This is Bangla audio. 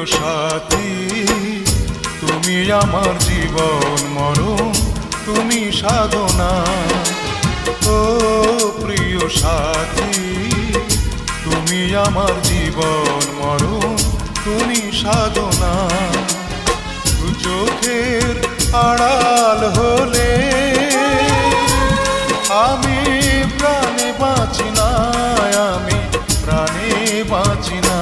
সাথী, তুমি আমার জীবন মরণ, তুমি সাধনা। ও প্রিয় সাথী, তুমি আমার জীবন মরণ, তুমি সাধনা। দু চোখের আড়াল হলে আমি প্রাণে বাঁচি না, আমি প্রাণে বাঁচি না।